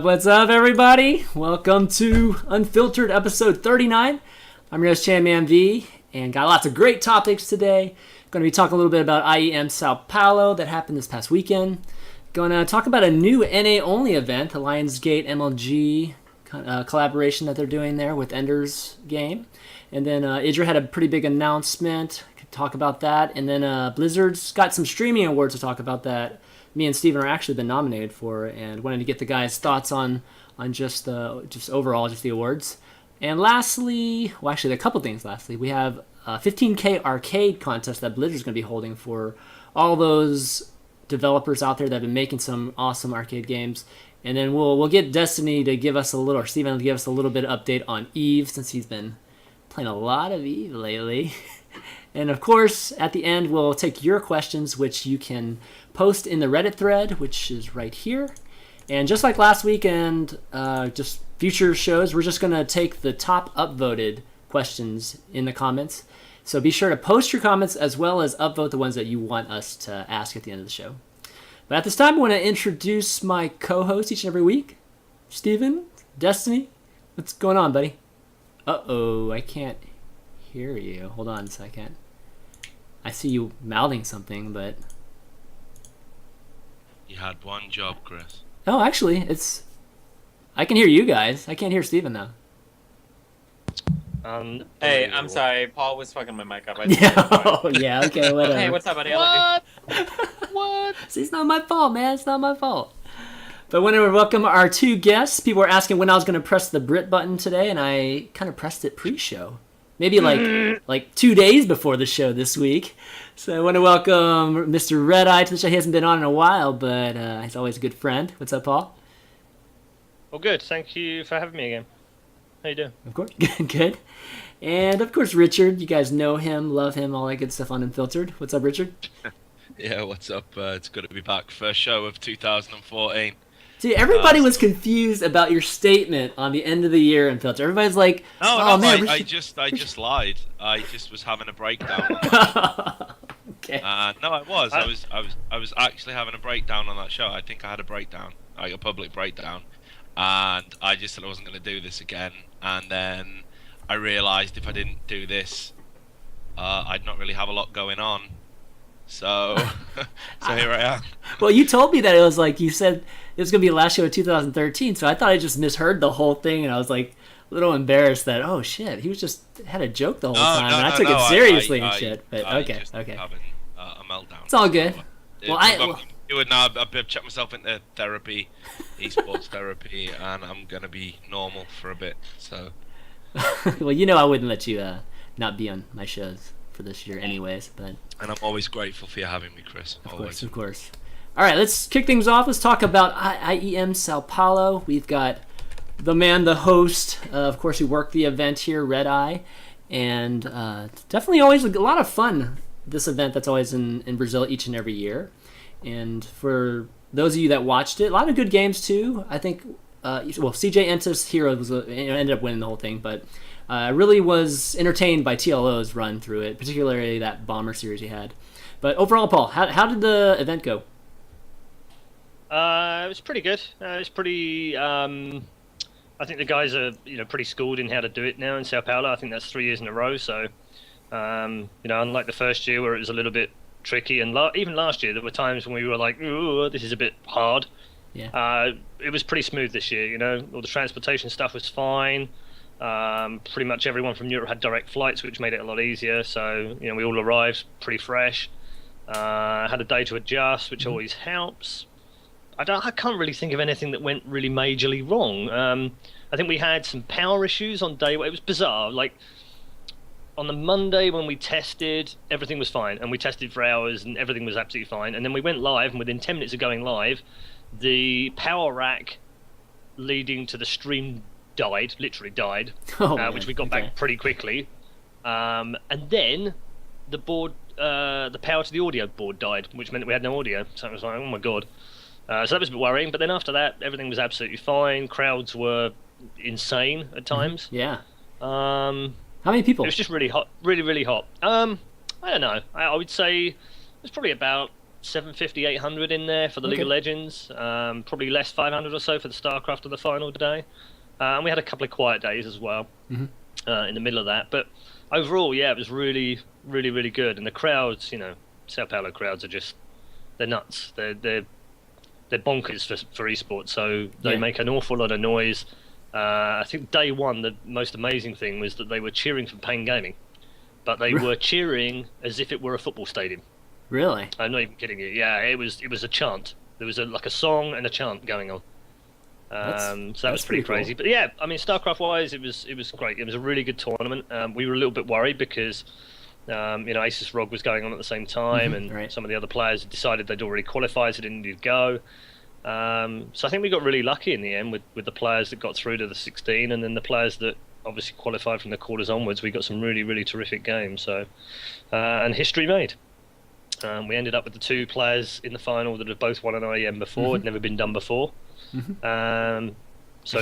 What's up, everybody? Welcome to Unfiltered, episode 39. I'm your host, ChanManV, and got lots of great topics today. Going to be talking a little bit about IEM Sao Paulo that happened this past weekend. Going to talk about a new NA-only event, the Lionsgate MLG collaboration that they're doing there with Ender's Game. And then Idra had a pretty big announcement. Could talk about that. And then Blizzard's got some streaming awards to talk about that me and Steven are actually been nominated for, and wanted to get the guys' thoughts on just overall the awards. And lastly, well, actually a couple things. Lastly, we have a 15K arcade contest that Blizzard's going to be holding for all those developers out there that have been making some awesome arcade games. And then we'll get Destiny to give us a little, or Steven to give us a little bit of update on Eve, since he's been playing a lot of Eve lately. And of course, at the end, we'll take your questions, which you can post in the Reddit thread, which is right here. And just like last week and just future shows, we're just going to take the top upvoted questions in the comments. So be sure to post your comments as well as upvote the ones that you want us to ask at the end of the show. But at this time, I want to introduce my co-host each and every week, Steven, Destiny. What's going on, buddy? Uh-oh, I can't hear you. Hold on a second. I see you mouthing something, but... You had one job, Chris. Oh, actually, I can hear you guys. I can't hear Steven, though. Hey, I'm sorry. Paul was fucking my mic up. Yeah, okay, whatever. Hey, what's up, buddy? What? What? See, it's not my fault, man. It's not my fault. But I want to welcome our two guests. People were asking when I was going to press the Brit button today, and I kind of pressed it pre-show. Maybe like 2 days before the show this week. So I want to welcome Mr. ReDeYe to the show. He hasn't been on in a while, but he's always a good friend. What's up, Paul? Well, good. Thank you for having me again. How you doing? Of course. Good. And, of course, Richard. You guys know him, love him, all that good stuff on Unfiltered. What's up, Richard? Yeah, what's up? It's good to be back. First show of 2014. See, everybody was confused about your statement on the end of the year Unfiltered. Everybody's like, man, I just lied. I just was having a breakdown. Okay. No, I was actually having a breakdown on that show. I think I had a breakdown, like a public breakdown, and I just said I wasn't going to do this again. And then I realised if I didn't do this, I'd not really have a lot going on. So, here I am. Well, you told me that it was like, you said it was going to be the last show of 2013, so I thought I just misheard the whole thing, and I was like a little embarrassed that, oh shit, he was just had a joke the whole time, and I took it seriously and shit. But okay. Having a meltdown. It's all good. You would know I've checked myself into therapy, esports therapy, and I'm going to be normal for a bit, so. Well, you know I wouldn't let you not be on my shows for this year anyways, but... And I'm always grateful for you having me, Chris. Of course. All right, let's kick things off. Let's talk about IEM Sao Paulo. We've got the man, the host, of course, who worked the event here, ReDeYe, and definitely always a lot of fun, this event that's always in Brazil each and every year. And for those of you that watched it, a lot of good games too. I think, CJ Entis Hero ended up winning the whole thing, but I really was entertained by TLO's run through it, particularly that Bomber series he had. But overall, Paul, how did the event go? It was pretty good. It was pretty. I think the guys are pretty schooled in how to do it now in Sao Paulo. I think that's 3 years in a row. So, unlike the first year where it was a little bit tricky, and even last year there were times when we were like, "Ooh, this is a bit hard." Yeah. It was pretty smooth this year. All the transportation stuff was fine. Pretty much everyone from Europe had direct flights, which made it a lot easier. So we all arrived pretty fresh. Had a day to adjust, which always helps. I can't really think of anything that went really majorly wrong. I think we had some power issues on day one. It was bizarre. Like on the Monday when we tested, everything was fine, and we tested for hours, and everything was absolutely fine. And then we went live, and within 10 minutes of going live, the power rack leading to the stream literally died, which we got back pretty quickly. And then the board, the power to the audio board died, which meant that we had no audio. So it was like, oh my god. So that was a bit worrying. But then after that, everything was absolutely fine. Crowds were insane at times. Yeah. How many people? It was just really hot, really hot. I don't know. I would say there's probably about 750, 800 in there for the League of Legends. Probably less, 500 or so for the StarCraft of the final today. And we had a couple of quiet days as well in the middle of that. But overall, yeah, it was really, really, really good. And the crowds, Sao Paulo crowds are they're nuts. They're bonkers for esports. So they make an awful lot of noise. I think day one, the most amazing thing was that they were cheering for Pain Gaming. But they were cheering as if it were a football stadium. Really? I'm not even kidding you. Yeah, it was a chant. There was like a song and a chant going on. So that was pretty crazy. Cool. But yeah, I mean, StarCraft wise, it was great. It was a really good tournament. We were a little bit worried because Asus ROG was going on at the same time, and some of the other players decided they'd already qualified, so didn't need to go. So I think we got really lucky in the end with the players that got through to the 16, and then the players that obviously qualified from the quarters onwards. We got some really, really terrific games. So and history made. We ended up with the two players in the final that had both won an IEM before. Had never been done before. So